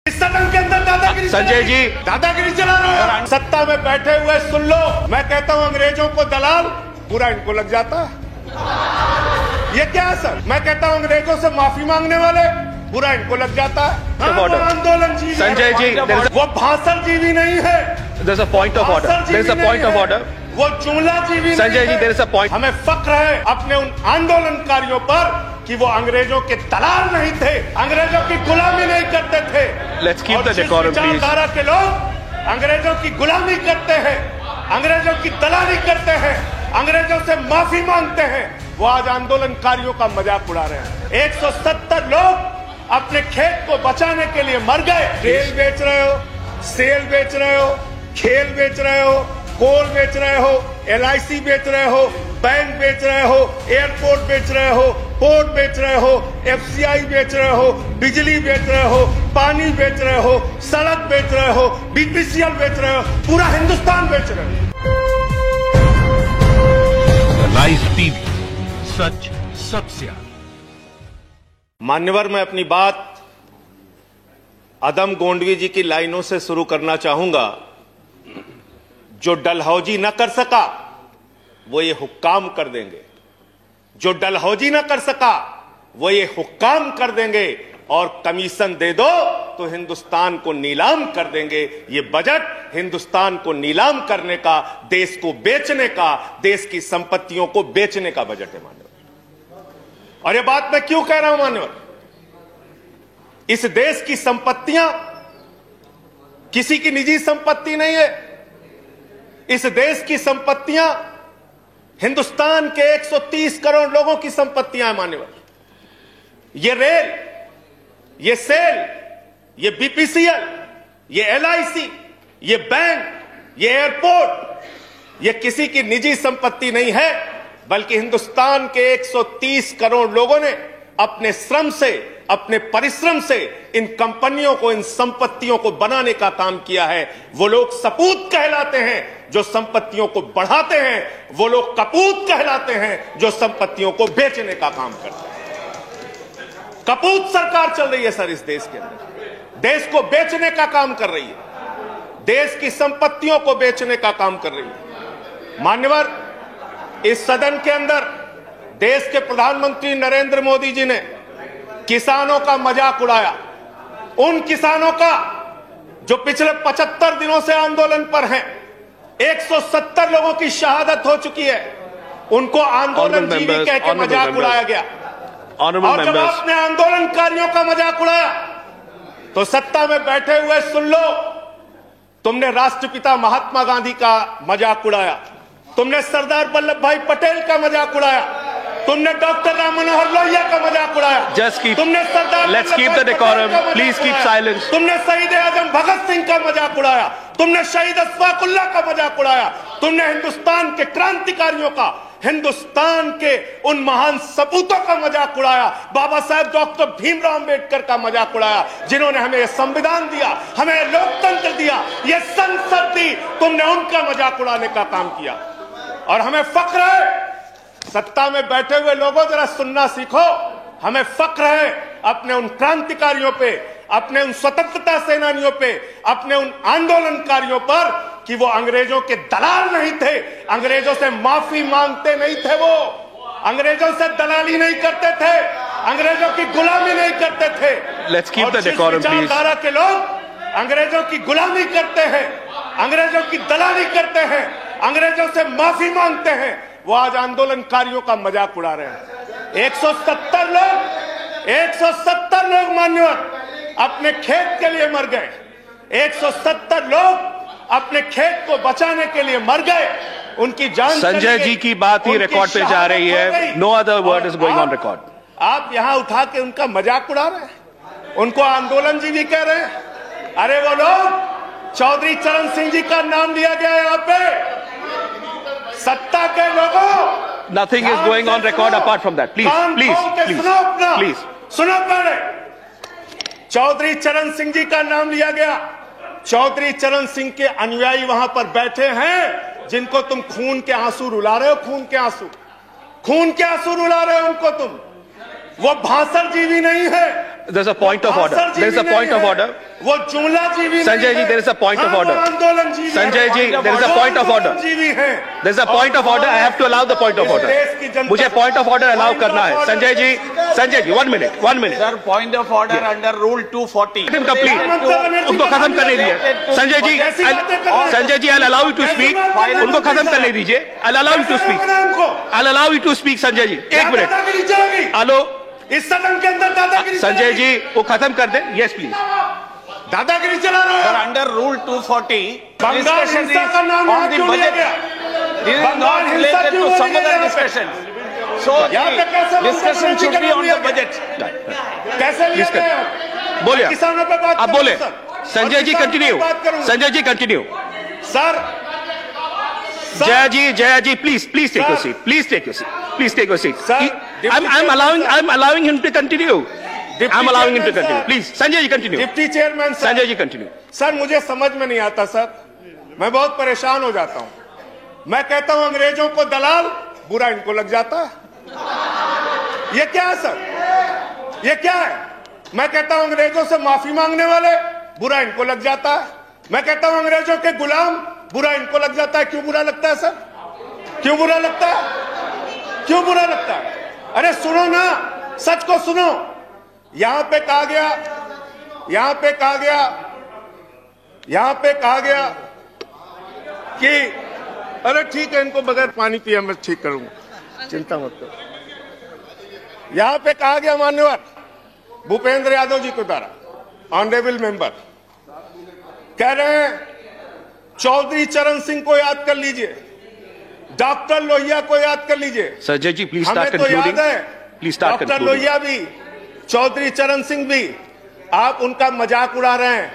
सदन के अंदर दादागिरी संजय जी दादागिरी चला रहे हो। सत्ता में बैठे हुए सुन लो, मैं कहता हूं अंग्रेजों को दलाल, पूरा इनको लग जाता है। ये क्या है सर? मैं कहता हूं अंग्रेजों से माफी मांगने वाले, पूरा इनको लग जाता है। आंदोलन जीवी, संजय जी वो भाषण जीवी नहीं है। There's a point of order. There's a point of order. वो जुमला जीवी Sanjay ji, there is a point. हमें फक्र है अपने उन आंदोलनकारियों पर कि वो अंग्रेजों के दलाल नहीं थे, अंग्रेजों की गुलामी नहीं करते थे। Let's keep the decorum, please. विचारधारा के लोग अंग्रेजों की गुलामी करते हैं, अंग्रेजों की दलाली करते हैं, अंग्रेजों से माफी मांगते हैं, वो आज आंदोलनकारियों का मजाक उड़ा रहे हैं। 170 लोग अपने खेत को बचाने के लिए मर गए। रेल बेच रहे हो, सेल बेच रहे हो, खेल बेच रहे हो, कोल बेच रहे हो, LIC बेच रहे हो, बैंक बेच रहे हो, एयरपोर्ट बेच रहे हो, पोर्ट बेच रहे हो, FCI बेच रहे हो, बिजली बेच रहे हो, पानी बेच रहे हो, सड़क बेच रहे हो, BPCL बेच रहे हो, पूरा हिंदुस्तान बेच रहे हो। लाइव टीवी, सच सबसे आगे। मान्यवर, मैं अपनी बात अदम गोंडवी जी की लाइनों से शुरू करना चाहूंगा। जो डलहौजी न कर सका वो ये हुक्काम कर देंगे, जो डलहौजी न कर सका वो ये हुक्काम कर देंगे, और कमीशन दे दो तो हिंदुस्तान को नीलाम कर देंगे। ये बजट हिंदुस्तान को नीलाम करने का, देश को बेचने का, देश की संपत्तियों को बेचने का बजट है मान्यवर। और ये बात मैं क्यों कह रहा हूं मान्यवर? इस देश की संपत्तियां किसी की निजी संपत्ति नहीं है। इस देश की संपत्तियां हिंदुस्तान के 130 करोड़ लोगों की संपत्तियां हैं मान्यवर। ये रेल, ये सेल, ये BPCL, ये LIC, ये बैंक, ये एयरपोर्ट, ये किसी की निजी संपत्ति नहीं है, बल्कि हिंदुस्तान के 130 करोड़ लोगों ने अपने श्रम से, अपने परिश्रम से इन कंपनियों को, इन संपत्तियों को बनाने का काम किया है। वो लोग सपूत कहलाते हैं जो संपत्तियों को बढ़ाते हैं, वो लोग कपूत कहलाते हैं जो संपत्तियों को बेचने का काम करते हैं। कपूत सरकार चल रही है सर इस देश के अंदर, देश को बेचने का काम कर रही है, देश की संपत्तियों को बेचने का काम कर रही है। मान्यवर, इस सदन के अंदर देश के प्रधानमंत्री नरेंद्र मोदी जी ने किसानों का मजाक उड़ाया। उन किसानों का जो पिछले 75 दिनों से आंदोलन पर हैं, 170 लोगों की शहादत हो चुकी है, उनको आंदोलन जीवी कह के मजाक उड़ाया गया। और जब आपने आंदोलनकारियों का मजाक उड़ाया तो सत्ता में बैठे हुए सुन लो, तुमने राष्ट्रपिता महात्मा गांधी का मजाक उड़ाया, तुमने सरदार वल्लभ भाई पटेल का मजाक उड़ाया, तुमने डॉक्टर राम मनोहर लोहिया का मजाक उड़ाया, तुमने सरदार let's keep the decorum, please keep silence, तुमने शहीद आजम भगत सिंह का मजाक उड़ाया, तुमने शहीद अशफाक उल्लाह का मजाक उड़ाया, तुमने हिंदुस्तान के क्रांतिकारियों का, हिंदुस्तान के उन महान सपूतों का मजाक उड़ाया, बाबा साहब डॉक्टर भीमराव अंबेडकर का मजाक उड़ाया, जिन्होंने हमें यह संविधान दिया, हमें लोकतंत्र दिया, यह संसद दी। तुमने उनका मजाक उड़ाने का काम किया। और हमें फक्र है, सत्ता में बैठे हुए लोगों जरा सुनना सीखो, हमें फक्र है अपने उन क्रांतिकारियों पे, अपने उन स्वतंत्रता सेनानियों पे, अपने उन आंदोलनकारियों पर कि वो अंग्रेजों के दलाल नहीं थे, अंग्रेजों से माफी मांगते नहीं थे, वो अंग्रेजों से दलाली नहीं करते थे, अंग्रेजों की गुलामी नहीं करते थे। Let's keep the decorum, please. विचारधारा के लोग अंग्रेजों की गुलामी करते हैं, अंग्रेजों की दलाली करते हैं, अंग्रेजों से माफी मांगते हैं, वो आज आंदोलनकारियों का मजाक उड़ा रहे हैं। 170 लोग मान्यवर अपने खेत के लिए मर गए। 170 लोग अपने खेत को बचाने के लिए मर गए, उनकी जान। संजय जी की बात ही रिकॉर्ड पे जा रही है, no other word is going on record. आप यहां उठा के उनका मजाक उड़ा रहे हैं, उनको आंदोलन जीवी कह रहे हैं। अरे वो लोग, चौधरी चरण सिंह जी का नाम लिया गया यहाँ पे, सत्ता के लोगों। Nothing is going on record apart from that, please please please सुनो। पहले चौधरी चरण सिंह जी का नाम लिया गया। चौधरी चरण सिंह के अनुयायी वहां पर बैठे हैं, जिनको तुम खून के आंसू रुला रहे हो, खून के आंसू रुला रहे हो उनको तुम। वो भाषण जीवी नहीं है, There's a point of order. There is a point of order. वो जुमला जीवी Sanjay ji, there is a point of order. आंदोलन जीवी Sanjay ji, there is a point of order. जीवी हैं। There is a point of order. I have to allow the point of order. मुझे point of order allow करना है. Sanjay ji, 1 minute. Sir, point of order under Rule 240. Let him complete. उनको खत्म करने दीजिए. Sanjay ji, I'll allow you to speak. उनको खत्म करने दीजिए. I'll allow you to speak. I'll allow you to speak, Sanjay ji. 1 minute. Hello. इस सदन के अंदर दादागिरी संजय जी वो खत्म कर दे. Yes please. दादागिरी चला रहे Sir, हो under Rule 240, बंगाल discussion हिंसा is का नाम on यहाँ the क्यों लिया budget. गया? This is बंगाल not हिंसा related क्यों to some लिया other गया? discussion. So यहाँ पे कैसे the discussion should be on the budget. कैसे लिया Please गया? बोलिए. किसानों पे बात आप करूं, बोले. सर. संजय जी और किसानों कंटिन्यू. पे बात करूं. Sanjay ji continue. Sir Jaya ji please take your seat. Please take your seat. Sir, I'm allowing him to continue. I'm allowing him to continue. Please, Sanjay ji continue. Deputy chairman sir. Sanjay ji continue. Sir मुझे समझ में नहीं आता सर. मैं बहुत परेशान हो जाता हूं. मैं कहता हूं अंग्रेजों को दलाल, बुरा इनको लग जाता है. ये क्या है सर? ये क्या है? मैं कहता हूं अंग्रेजों से माफी मांगने वाले, बुरा इनको लग जाता है. मैं कहता हूं अंग्रेजों के गुलाम, बुरा इनको लग जाता है. क्यों बुरा लगता है सर? क्यों बुरा लगता है? क्यों बुरा लगता है? अरे सुनो ना, सच को सुनो. यहां पे कहा गया कि अरे ठीक है, इनको बगैर पानी पिए मैं ठीक करूंगा, चिंता मत करो. यहां पे कहा गया मान्यवर भूपेंद्र यादव जी के द्वारा, ऑनरेबल मेंबर कह रहे हैं चौधरी चरण सिंह को याद कर लीजिए, डॉक्टर लोहिया को याद कर लीजिए. संजय जी प्लीज हमें स्टार्ट तो याद कंक्लूडिंग. है please start doctor concluding. Lohia भी, चौधरी चरण सिंह भी. आप उनका मजाक उड़ा रहे हैं.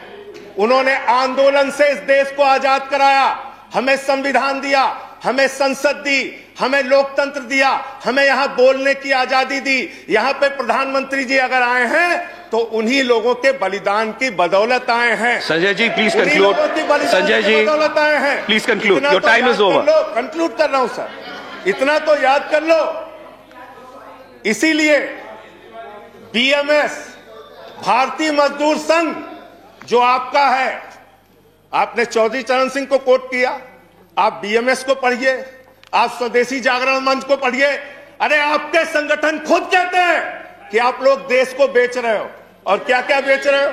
उन्होंने आंदोलन से इस देश को आजाद कराया, हमें संविधान दिया, हमें संसद दी, हमें लोकतंत्र दिया, हमें यहां बोलने की आजादी दी. यहां पे प्रधानमंत्री जी अगर आए हैं तो उन्हीं लोगों के बलिदान की बदौलत आए हैं. संजय जी प्लीज उन्हीं कंक्लूड. लोगों की बलिदान संजय की जी बदौलत आए हैं. Please conclude. इतना योर तो टाइम याद इज कर ओवर. लो. कंक्लूड कर रहा हूं सर. इतना तो याद कर लो. इसीलिए बीएमएस, भारतीय मजदूर संघ जो आपका है, आपने चौधरी चरण सिंह को कोट किया. आप बीएमएस को पढ़िए, आप स्वदेशी जागरण मंच को पढ़िए. अरे आपके संगठन खुद कहते हैं कि आप लोग देश को बेच रहे हो. और क्या क्या बेच रहे हो?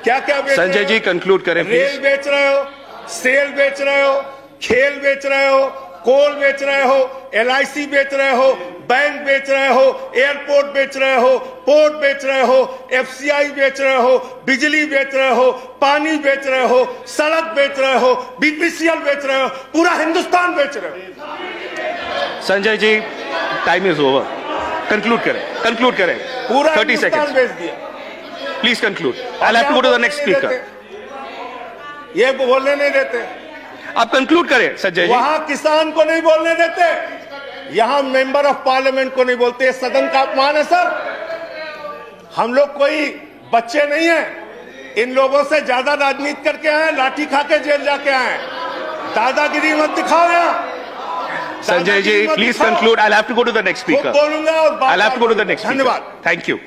क्या क्या बेच रहे हो? संजय जी कंक्लूड करें रेल प्लीज. बेच रहे हो, सेल बेच रहे हो, खेल बेच रहे हो, कोल बेच रहे हो, एलआईसी बेच रहे हो, बैंक बेच रहे हो, एयरपोर्ट बेच रहे हो, पोर्ट बेच रहे हो, एफसीआई बेच रहे हो, बिजली बेच रहे हो, पानी बेच रहे हो, सड़क बेच रहे हो, बीपीसीएल बेच रहे हो, पूरा हिंदुस्तान बेच रहे हो. Sanjay ji time is over. Conclude करें. पूरा 30 हिंदुस्तान seconds. बेच दिया. Please conclude. I have to go to the next speaker. ये बोलने नहीं देते. आप कंक्लूड करें संजय जी. वहां किसान को नहीं बोलने देते, यहां मेंबर ऑफ पार्लियामेंट को नहीं बोलते. सदन का अपमान है सर. हम लोग कोई बच्चे नहीं हैं. इन लोगों से ज्यादा राजनीति करके आए, लाठी खा के जेल जाके आए. दादागिरी मत दिखाओ यहां. Sanjay ji please conclude. I have to go to the next speaker. बोलूंगा और I have to go to the next. धन्यवाद. Thank you.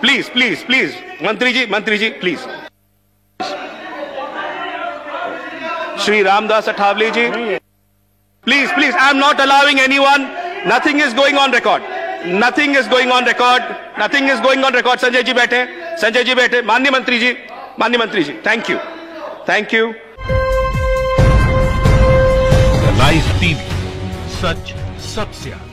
प्लीज मंत्री ji please. Shri Ramdas Athawale ji please. I am not allowing anyone. Nothing is going on record. Sanjay ji बैठे. माननीय मंत्री ji thank you. Live TV, सच सबसे आगे.